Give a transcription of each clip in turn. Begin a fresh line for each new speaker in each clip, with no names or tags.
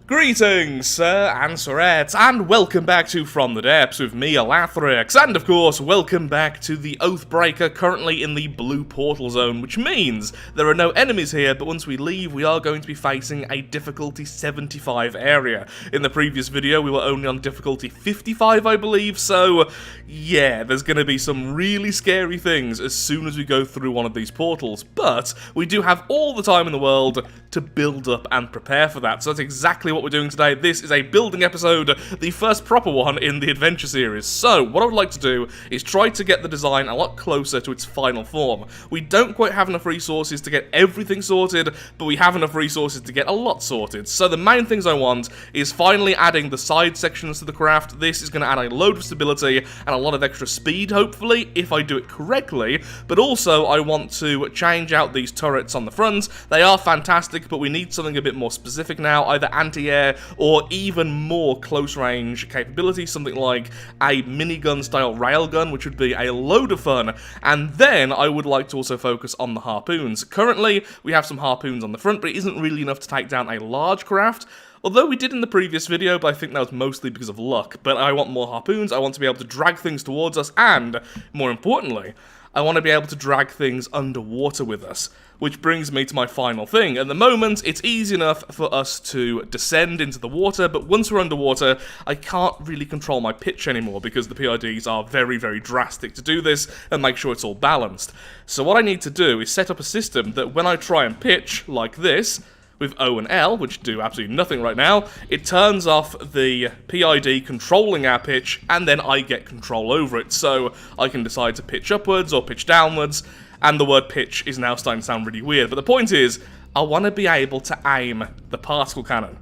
Greetings, sir and sirettes, and welcome back to From the Depths with me, Alathrix, and of course, welcome back to the Oathbreaker, currently in the blue portal zone, which means there are no enemies here, but once we leave, we are going to be facing a difficulty 75 area. In the previous video, we were only on difficulty 55, I believe, so yeah, there's going to be some really scary things as soon as we go through one of these portals, but we do have all the time in the world to build up and prepare for that, so that's exactly what we're doing today. This is a building episode, the first proper one in the adventure series. So, what I would like to do is try to get the design a lot closer to its final form. We don't quite have enough resources to get everything sorted, but we have enough resources to get a lot sorted. So the main things I want is finally adding the side sections to the craft. This is going to add a load of stability and a lot of extra speed, hopefully, if I do it correctly. But also, I want to change out these turrets on the front. They are fantastic, but we need something a bit more specific now, either anti-air or even more close-range capability, something like a minigun-style railgun, which would be a load of fun. And then I would like to also focus on the harpoons. Currently, we have some harpoons on the front, but it isn't really enough to take down a large craft. Although we did in the previous video, but I think that was mostly because of luck. But I want more harpoons, I want to be able to drag things towards us, and, more importantly, I want to be able to drag things underwater with us. Which brings me to my final thing. At the moment, it's easy enough for us to descend into the water, but once we're underwater, I can't really control my pitch anymore because the PIDs are very, very drastic to do this and make sure it's all balanced. So what I need to do is set up a system that when I try and pitch, like this, with O and L, which do absolutely nothing right now, it turns off the PID controlling our pitch, and then I get control over it. So I can decide to pitch upwards or pitch downwards, and the word pitch is now starting to sound really weird. But the point is, I want to be able to aim the particle cannon.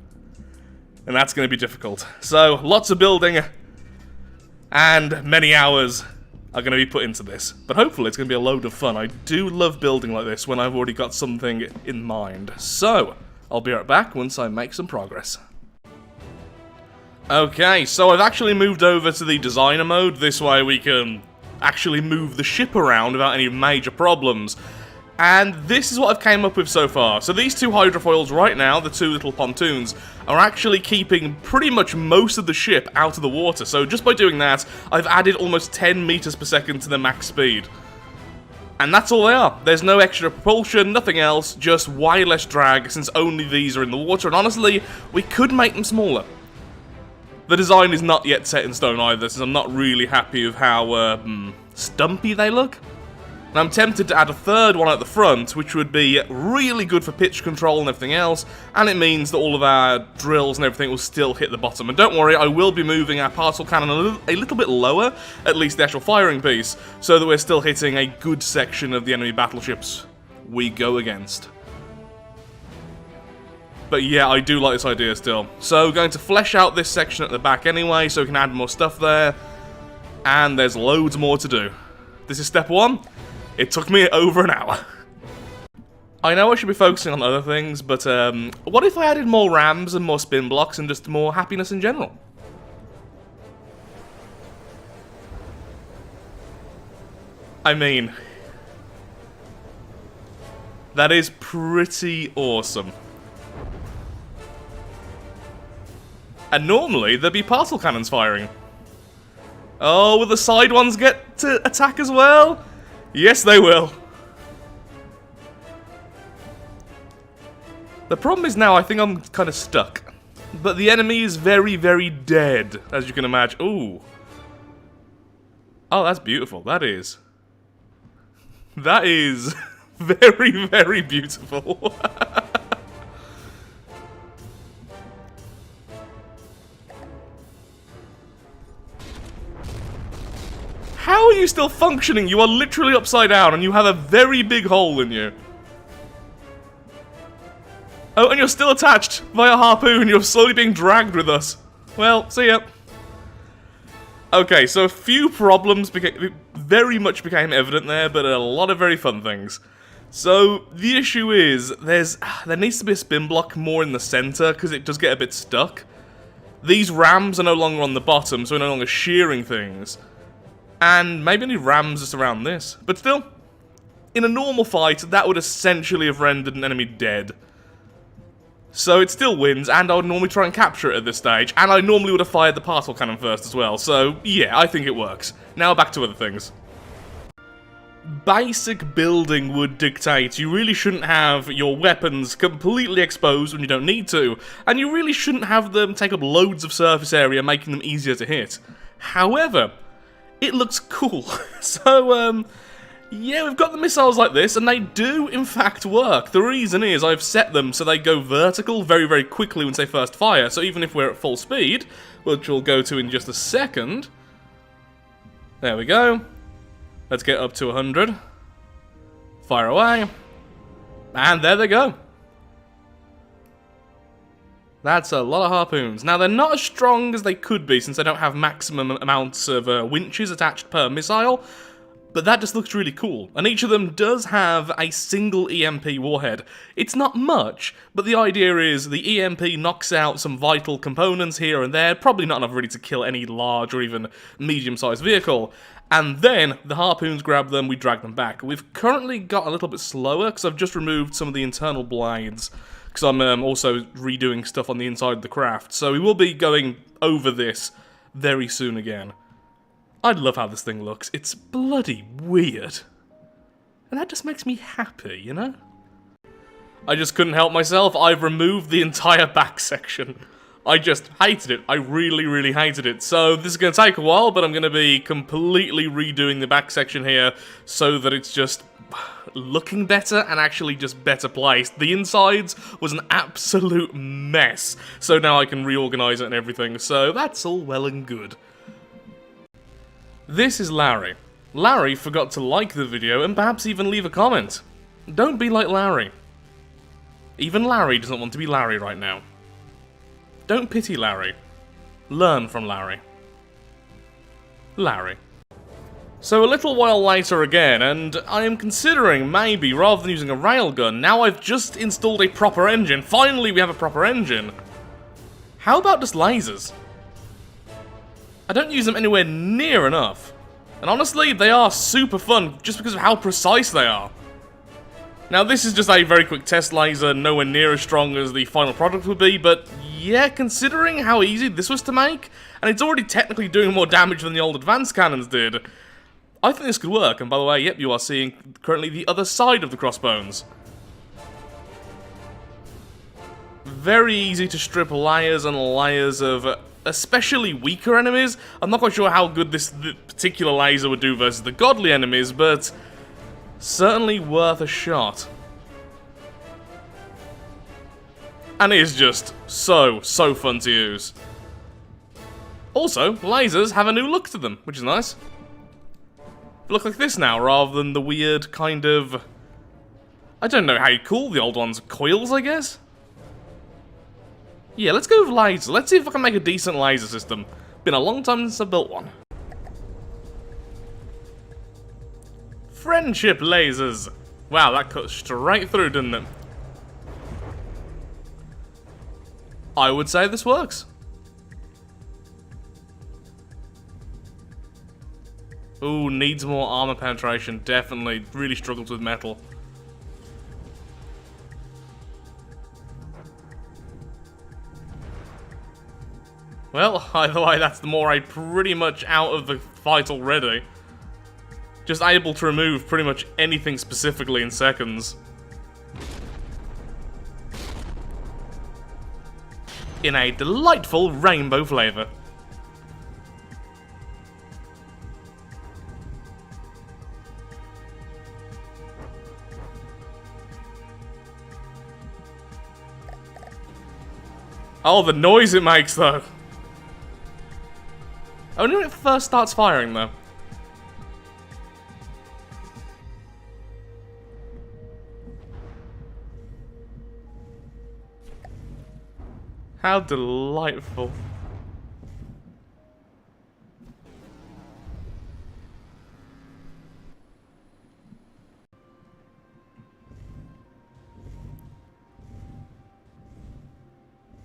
And that's going to be difficult. So, lots of building, and many hours are going to be put into this. But hopefully it's going to be a load of fun. I do love building like this when I've already got something in mind. So, I'll be right back once I make some progress. Okay, so I've actually moved over to the designer mode. This way we can actually move the ship around without any major problems. And this is what I've came up with so far. So these two hydrofoils right now, the two little pontoons, are actually keeping pretty much most of the ship out of the water. So just by doing that, I've added almost 10 meters per second to the max speed. And that's all they are. There's no extra propulsion, nothing else, just way less drag since only these are in the water. And honestly, we could make them smaller. The design is not yet set in stone either, since I'm not really happy with how stumpy they look. And I'm tempted to add a third one at the front, which would be really good for pitch control and everything else, and it means that all of our drills and everything will still hit the bottom. And don't worry, I will be moving our particle cannon a little bit lower, at least the actual firing piece, so that we're still hitting a good section of the enemy battleships we go against. But yeah, I do like this idea still. So, going to flesh out this section at the back anyway, so we can add more stuff there. And there's loads more to do. This is step one. It took me over an hour. I know I should be focusing on other things, but what if I added more rams and more spin blocks and just more happiness in general? I mean, that is pretty awesome. And normally, there'd be particle cannons firing. Oh, will the side ones get to attack as well? Yes, they will. The problem is now, I think I'm kind of stuck. But the enemy is very, very dead, as you can imagine. Ooh. Oh, that's beautiful. That is. That is very, very beautiful. How are you still functioning? You are literally upside down and you have a very big hole in you. Oh, and you're still attached via harpoon. You're slowly being dragged with us. Well, see ya. Okay, so a few problems very much became evident there, but a lot of very fun things. So, the issue is, there needs to be a spin block more in the center, because it does get a bit stuck. These rams are no longer on the bottom, so we're no longer shearing things. And maybe any rams just around this. But still, in a normal fight, that would essentially have rendered an enemy dead. So it still wins, and I would normally try and capture it at this stage, and I normally would have fired the particle cannon first as well, so yeah, I think it works. Now back to other things. Basic building would dictate you really shouldn't have your weapons completely exposed when you don't need to, and you really shouldn't have them take up loads of surface area, making them easier to hit. However, it looks cool. So, yeah, we've got the missiles like this, and they do, in fact, work. The reason is I've set them so they go vertical very, very quickly once they first fire, so even if we're at full speed, which we'll go to in just a second, there we go. Let's get up to 100. Fire away. And there they go. That's a lot of harpoons. Now, they're not as strong as they could be since they don't have maximum amounts of winches attached per missile, but that just looks really cool. And each of them does have a single EMP warhead. It's not much, but the idea is the EMP knocks out some vital components here and there, probably not enough really to kill any large or even medium-sized vehicle. And then the harpoons grab them, we drag them back. We've currently got a little bit slower because I've just removed some of the internal blades because I'm also redoing stuff on the inside of the craft. So we will be going over this very soon again. I love how this thing looks. It's bloody weird. And that just makes me happy, you know? I just couldn't help myself. I've removed the entire back section. I just hated it. I really, really hated it. So this is going to take a while, but I'm going to be completely redoing the back section here so that it's just looking better and actually just better placed. The insides was an absolute mess, so now I can reorganize it and everything. So that's all well and good. This is Larry. Larry forgot to like the video and perhaps even leave a comment. Don't be like Larry. Even Larry doesn't want to be Larry right now. Don't pity Larry. Learn from Larry. Larry. So a little while later again, and I am considering maybe, rather than using a railgun, now I've just installed a proper engine. Finally we have a proper engine. How about just lasers? I don't use them anywhere near enough. And honestly, they are super fun just because of how precise they are. Now this is just a very quick test laser, nowhere near as strong as the final product would be, but yeah, considering how easy this was to make, and it's already technically doing more damage than the old advanced cannons did, I think this could work. And by the way, yep, you are seeing currently the other side of the crossbones. Very easy to strip layers and layers of especially weaker enemies. I'm not quite sure how good this particular laser would do versus the godly enemies, but certainly worth a shot. And it is just so fun to use. Also, lasers have a new look to them, which is nice. They look like this now, rather than the weird kind of... I don't know how you call the old ones. Coils, I guess? Yeah, let's go with lasers. Let's see if I can make a decent laser system. Been a long time since I built one. Friendship lasers. Wow, that cut straight through, didn't it? I would say this works. Ooh, needs more armor penetration, definitely. Really struggles with metal. Well, either way, that's the Moray pretty much out of the fight already. Just able to remove pretty much anything specifically in seconds. In a delightful rainbow flavor. Oh, the noise it makes, though. Only when it first starts firing, though. How delightful.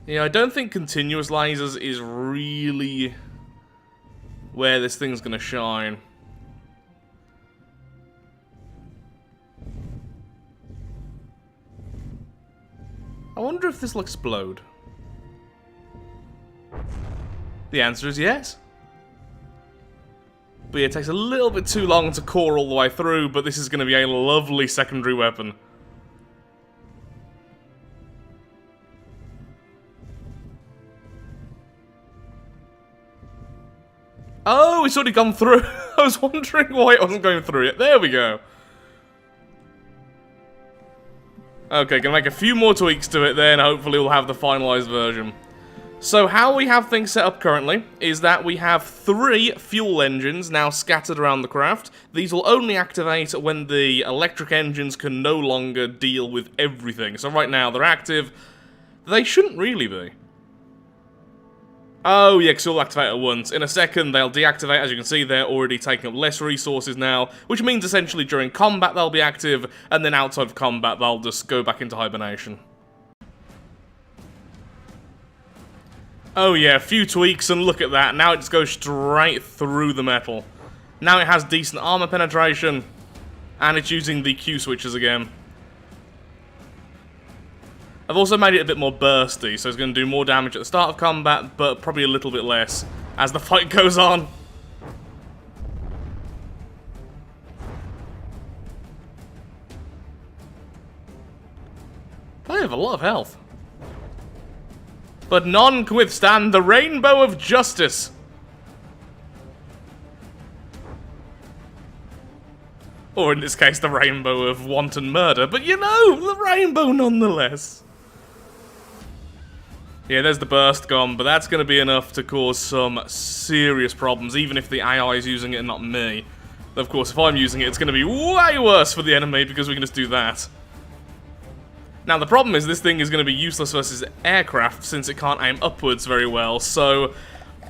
Yeah, I don't think continuous lasers is really where this thing's gonna shine. wonder if this will explode. The answer is yes. But yeah, it takes a little bit too long to core all the way through, but this is going to be a lovely secondary weapon. Oh, it's already gone through. I was wondering why it wasn't going through yet. There we go. Okay, gonna make a few more tweaks to it then, hopefully we'll have the finalized version. So how we have things set up currently is that we have 3 fuel engines now scattered around the craft. These will only activate when the electric engines can no longer deal with everything. So right now they're active. They shouldn't really be. Oh yeah, because they'll activate at once. In a second they'll deactivate. As you can see, they're already taking up less resources now, which means essentially during combat they'll be active, and then outside of combat they'll just go back into hibernation. Oh yeah, a few tweaks, and look at that. Now it just goes straight through the metal. Now it has decent armor penetration, and it's using the Q switches again. I've also made it a bit more bursty, so it's going to do more damage at the start of combat, but probably a little bit less as the fight goes on. I have a lot of health. But none can withstand the rainbow of justice. Or in this case, the rainbow of wanton murder, but you know, the rainbow nonetheless. Yeah, there's the burst gone, but that's going to be enough to cause some serious problems, even if the AI is using it and not me. Of course, if I'm using it, it's going to be way worse for the enemy, because we can just do that. Now, the problem is this thing is going to be useless versus aircraft, since it can't aim upwards very well, so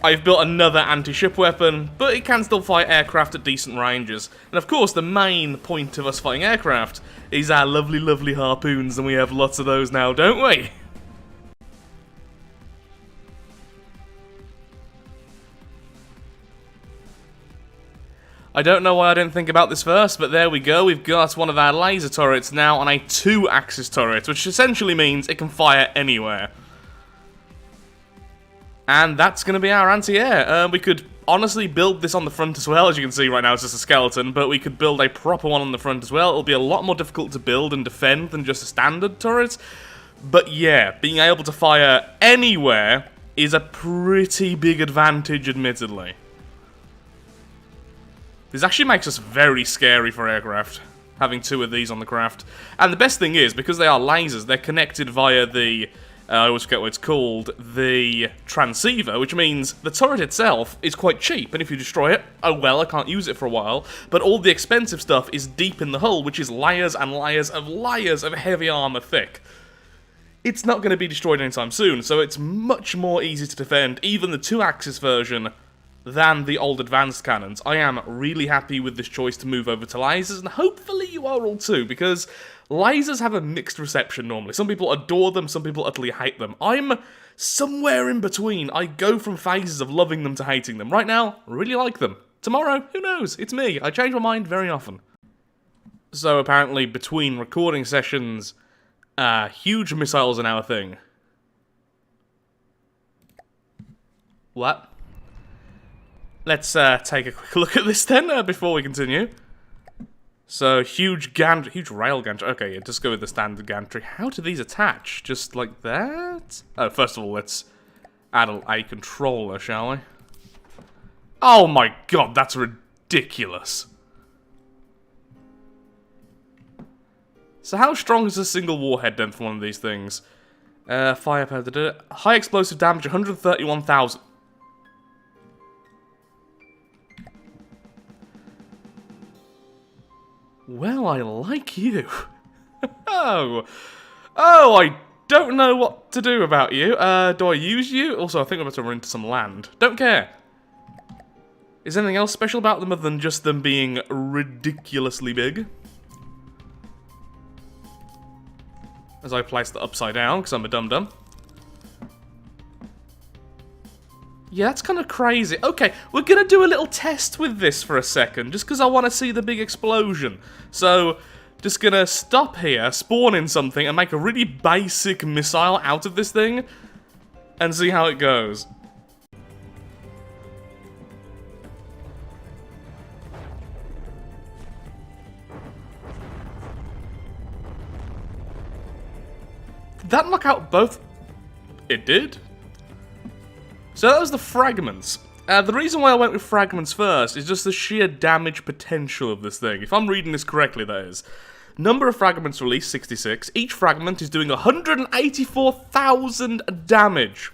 I've built another anti-ship weapon, but it can still fight aircraft at decent ranges. And of course, the main point of us fighting aircraft is our lovely, lovely harpoons, and we have lots of those now, don't we? I don't know why I didn't think about this first, but there we go. We've got one of our laser turrets now on a 2-axis turret, which essentially means it can fire anywhere. And that's going to be our anti-air. We could honestly build this on the front as well. As you can see right now, it's just a skeleton, but we could build a proper one on the front as well. It'll be a lot more difficult to build and defend than just a standard turret. But yeah, being able to fire anywhere is a pretty big advantage, admittedly. This actually makes us very scary for aircraft, having 2 of these on the craft. And the best thing is, because they are lasers, they're connected via the, I always forget what it's called, the transceiver, which means the turret itself is quite cheap, and if you destroy it, oh well, I can't use it for a while, but all the expensive stuff is deep in the hull, which is layers and layers of heavy armor thick. It's not going to be destroyed anytime soon, so it's much more easy to defend, even the 2-axis version, than the old advanced cannons. I am really happy with this choice to move over to lasers, and hopefully you are all too, because lasers have a mixed reception normally. Some people adore them, some people utterly hate them. I'm somewhere in between. I go from phases of loving them to hating them. Right now, I really like them. Tomorrow, who knows? It's me. I change my mind very often. So apparently, between recording sessions, huge missiles are now a thing. What? Let's take a quick look at this then, before we continue. So, huge rail gantry. Okay, yeah, just go with the standard gantry. How do these attach? Just like that? Oh, first of all, let's add a controller, shall we? Oh my god, that's ridiculous. So how strong is a single warhead then for one of these things? Firepower, high explosive damage, 131,000. Well, I like you. Oh, I don't know what to do about you. Do I use you? Also, I think I'm about to run into some land. Don't care. Is anything else special about them other than just them being ridiculously big? As I place the upside down, because I'm a dum-dum. Yeah, that's kind of crazy. Okay, we're going to do a little test with this for a second, just because I want to see the big explosion. So, just gonna stop here, spawn in something, and make a really basic missile out of this thing, and see how it goes. Did that knock out both? It did? So that was the fragments. The reason why I went with fragments first is just the sheer damage potential of this thing. If I'm reading this correctly, that is. Number of fragments released, 66. Each fragment is doing 184,000 damage.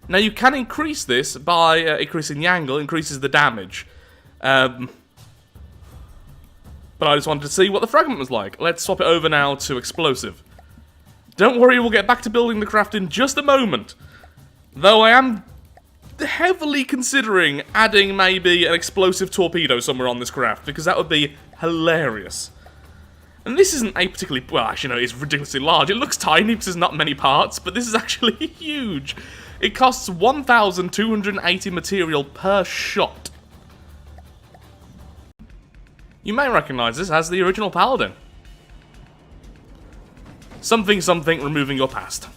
Now you can increase this by increasing the angle, increases the damage. But I just wanted to see what the fragment was like. Let's swap it over now to explosive. Don't worry, we'll get back to building the craft in just a moment. Though I am heavily considering adding maybe an explosive torpedo somewhere on this craft, because that would be hilarious. And this isn't a particularly, well, actually no, it's ridiculously large. It looks tiny because there's not many parts, but this is actually huge. It costs 1,280 material per shot. You may recognize this as the original Paladin. Something, something, removing your past.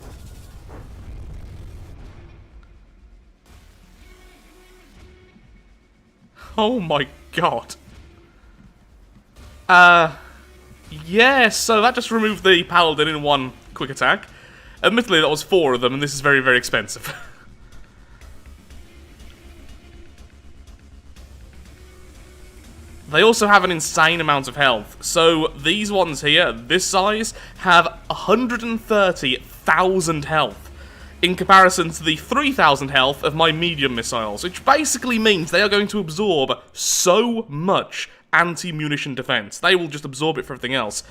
Oh my god. Yeah, so that just removed the Paladin in one quick attack. Admittedly, that was 4 of them, and this is very, very expensive. They also have an insane amount of health. So these ones here, this size, have 130,000 health. In comparison to the 3,000 health of my medium missiles, which basically means they are going to absorb so much anti-munition defense. They will just absorb it for everything else.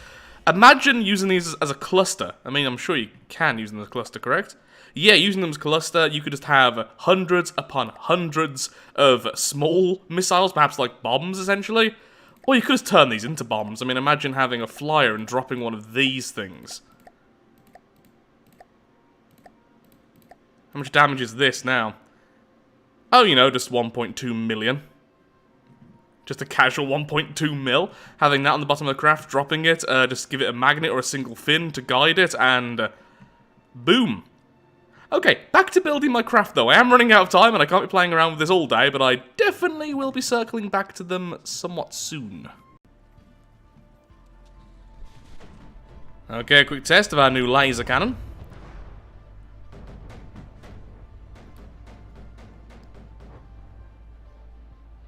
Imagine using these as a cluster. I mean, I'm sure you can use them as a cluster, correct? Yeah, using them as a cluster, you could just have hundreds upon hundreds of small missiles, perhaps like bombs, essentially. Or you could just turn these into bombs. I mean, imagine having a flyer and dropping one of these things. How much damage is this now? Oh, you know, just 1.2 million. Just a casual 1.2 mil. Having that on the bottom of the craft, dropping it, just give it a magnet or a single fin to guide it, and boom. Okay, back to building my craft though. I am running out of time and I can't be playing around with this all day, but I definitely will be circling back to them somewhat soon. Okay, a quick test of our new laser cannon.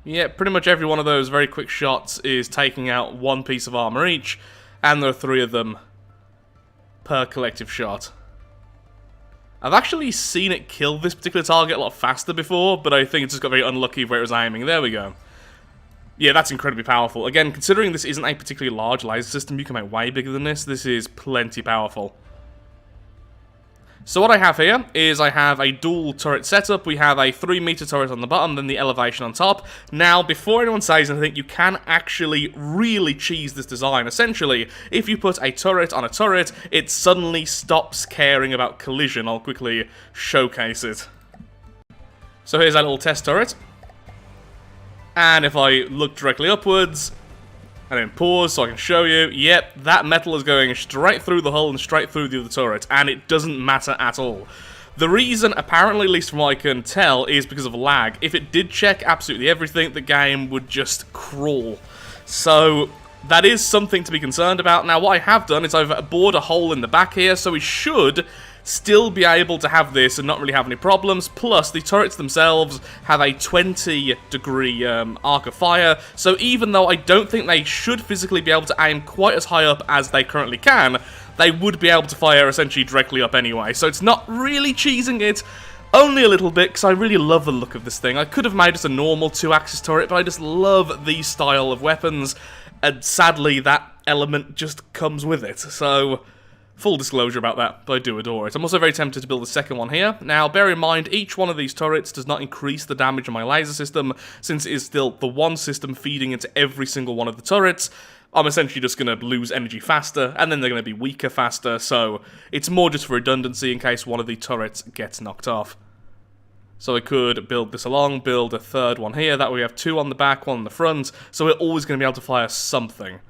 Yeah, pretty much every one of those very quick shots is taking out one piece of armor each, and there are 3 of them per collective shot. I've actually seen it kill this particular target a lot faster before, but I think it just got very unlucky where it was aiming. There we go. Yeah, that's incredibly powerful. Again, considering this isn't a particularly large laser system, you can make way bigger than this. This is plenty powerful. So what I have here is I have a dual turret setup. We have a 3-meter turret on the bottom, then the elevation on top. Now, before anyone says anything, you can actually really cheese this design. Essentially, if you put a turret on a turret, it suddenly stops caring about collision. I'll quickly showcase it. So here's our little test turret. And if I look directly upwards, and then pause so I can show you, yep, that metal is going straight through the hull and straight through the other turret, and it doesn't matter at all. The reason, apparently, at least from what I can tell, is because of lag. If it did check absolutely everything, the game would just crawl. So that is something to be concerned about. Now, what I have done is I've bored a hole in the back here, so we should still be able to have this and not really have any problems. Plus, the turrets themselves have a 20-degree arc of fire, so even though I don't think they should physically be able to aim quite as high up as they currently can, they would be able to fire essentially directly up anyway. So it's not really cheesing it, only a little bit, because I really love the look of this thing. I could have made just a normal 2-axis turret, but I just love these style of weapons, and sadly that element just comes with it, so full disclosure about that, but I do adore it. I'm also very tempted to build a second one here. Now, bear in mind, each one of these turrets does not increase the damage on my laser system, since it is still the one system feeding into every single one of the turrets. I'm essentially just going to lose energy faster, and then they're going to be weaker faster, so it's more just for redundancy in case one of the turrets gets knocked off. So I could build this along, build a third one here, that way we have 2 on the back, 1 on the front, so we're always going to be able to fire something.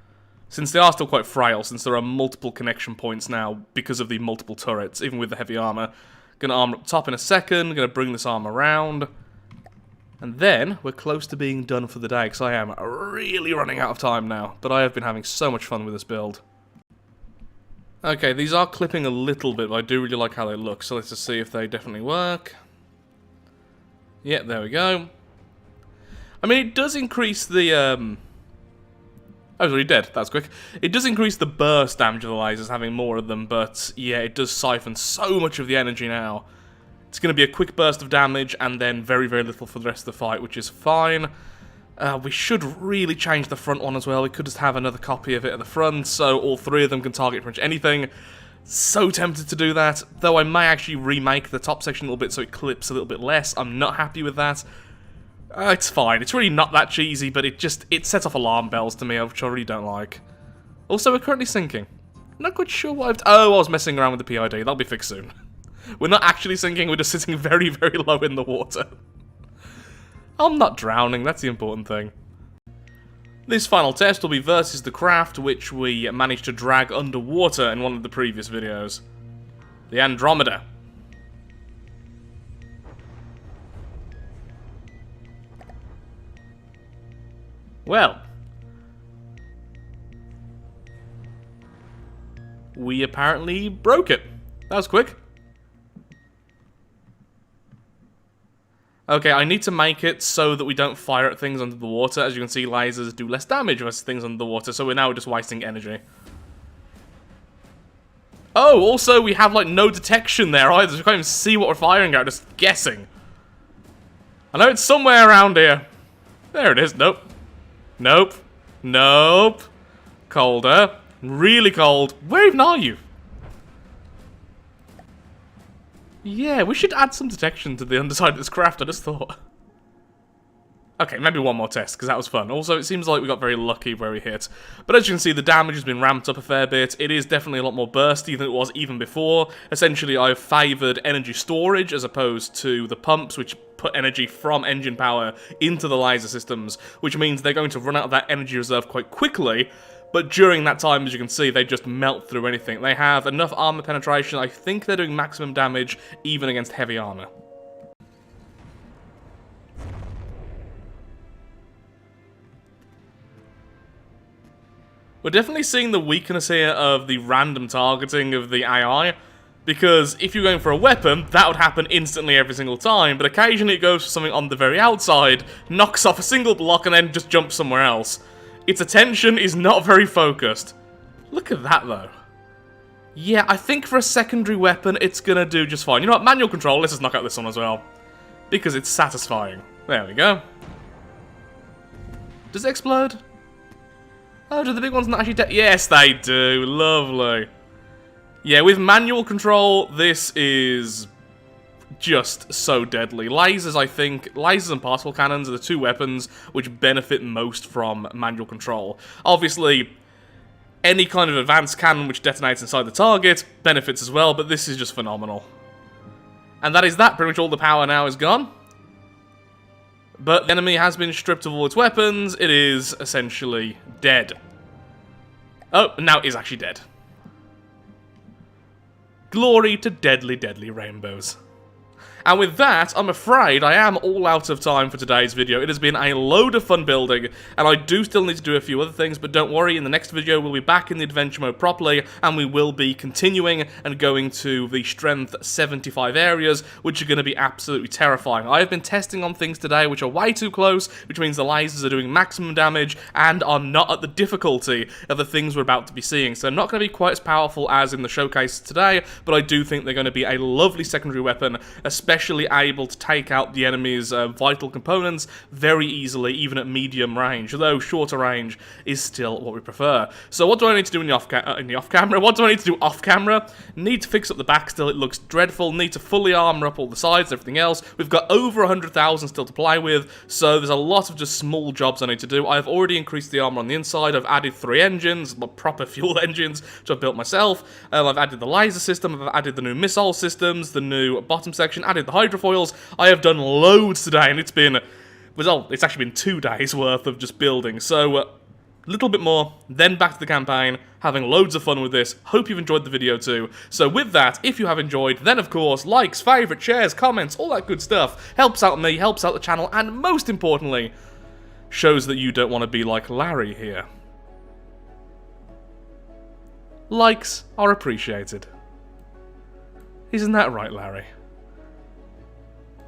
Since they are still quite frail, since there are multiple connection points now because of the multiple turrets, even with the heavy armor. Gonna arm up top in a second, gonna bring this arm around. And then, we're close to being done for the day, because I am really running out of time now. But I have been having so much fun with this build. Okay, these are clipping a little bit, but I do really like how they look, so let's just see if they definitely work. Yeah, there we go. I mean, it does increase the, Oh, he's already dead. That was quick. It does increase the burst damage of the lasers, having more of them, but yeah, it does siphon so much of the energy now. It's going to be a quick burst of damage, and then very, very little for the rest of the fight, which is fine. We should really change the front one as well. We could just have another copy of it at the front, so all three of them can target pretty much anything. So tempted to do that, though I may actually remake the top section a little bit so it clips a little bit less. I'm not happy with that. It's fine. It's really not that cheesy, but it sets off alarm bells to me, which I really don't like. Also, we're currently sinking. I'm not quite sure what Oh, I was messing around with the PID. That'll be fixed soon. We're not actually sinking, we're just sitting very, very low in the water. I'm not drowning, that's the important thing. This final test will be versus the craft, which we managed to drag underwater in one of the previous videos. The Andromeda. Well, we apparently broke it. That was quick. Okay, I need to make it so that we don't fire at things under the water. As you can see, lasers do less damage versus things under the water, so we're now just wasting energy. Oh, also, we have, like, no detection there either, so we can't even see what we're firing at, just guessing. I know it's somewhere around here. There it is. Nope. Nope. Nope. Colder. Really cold. Where even are you? Yeah, we should add some detection to the underside of this craft, I just thought. Okay, maybe one more test, because that was fun. Also, it seems like we got very lucky where we hit. But as you can see, the damage has been ramped up a fair bit. It is definitely a lot more bursty than it was even before. Essentially, I've favoured energy storage as opposed to the pumps, which put energy from engine power into the laser systems, which means they're going to run out of that energy reserve quite quickly. But during that time, as you can see, they just melt through anything. They have enough armor penetration. I think they're doing maximum damage even against heavy armor. We're definitely seeing the weakness here of the random targeting of the AI, because if you're going for a weapon, that would happen instantly every single time, but occasionally it goes for something on the very outside, knocks off a single block, and then just jumps somewhere else. Its attention is not very focused. Look at that, though. Yeah, I think for a secondary weapon, it's gonna do just fine. You know what? Manual control, let's just knock out this one as well. Because it's satisfying. There we go. Does it explode? Oh, do the big ones not actually dead? Yes, they do. Lovely. Yeah, with manual control, this is just so deadly. Lasers, I think, lasers and particle cannons are the two weapons which benefit most from manual control. Obviously, any kind of advanced cannon which detonates inside the target benefits as well, but this is just phenomenal. And that is that. Pretty much all the power now is gone. But the enemy has been stripped of all its weapons. It is essentially dead. Oh, now it is actually dead. Glory to deadly, deadly rainbows. And with that, I'm afraid I am all out of time for today's video. It has been a load of fun building, and I do still need to do a few other things, but don't worry, in the next video we'll be back in the adventure mode properly, and we will be continuing and going to the strength 75 areas, which are going to be absolutely terrifying. I have been testing on things today which are way too close, which means the lasers are doing maximum damage, and are not at the difficulty of the things we're about to be seeing. So they're not going to be quite as powerful as in the showcase today, but I do think they're going to be a lovely secondary weapon, especially able to take out the enemy's vital components very easily, even at medium range, although shorter range is still what we prefer. So what do I need to do in the off-camera? What do I need to do off-camera? Need to fix up the back still, it looks dreadful. Need to fully armor up all the sides, everything else. We've got over 100,000 still to play with, so there's a lot of just small jobs I need to do. I've already increased the armor on the inside. I've added 3 engines, proper fuel engines, which I've built myself. I've added the laser system, I've added the new missile systems, the new bottom section, added the hydrofoils. I have done loads today, and it's been, well, it's actually been 2 days worth of just building, so little bit more, then back to the campaign, having loads of fun with this. Hope you've enjoyed the video too. So with that, if you have enjoyed, then of course, likes, favourite, shares, comments, all that good stuff, helps out me, helps out the channel, and most importantly, shows that you don't want to be like Larry here. Likes are appreciated. Isn't that right, Larry?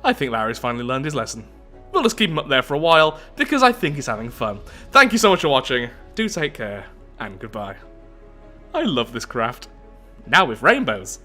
I think Larry's finally learned his lesson. We'll just keep him up there for a while, because I think he's having fun. Thank you so much for watching, do take care, and goodbye. I love this craft. Now with rainbows.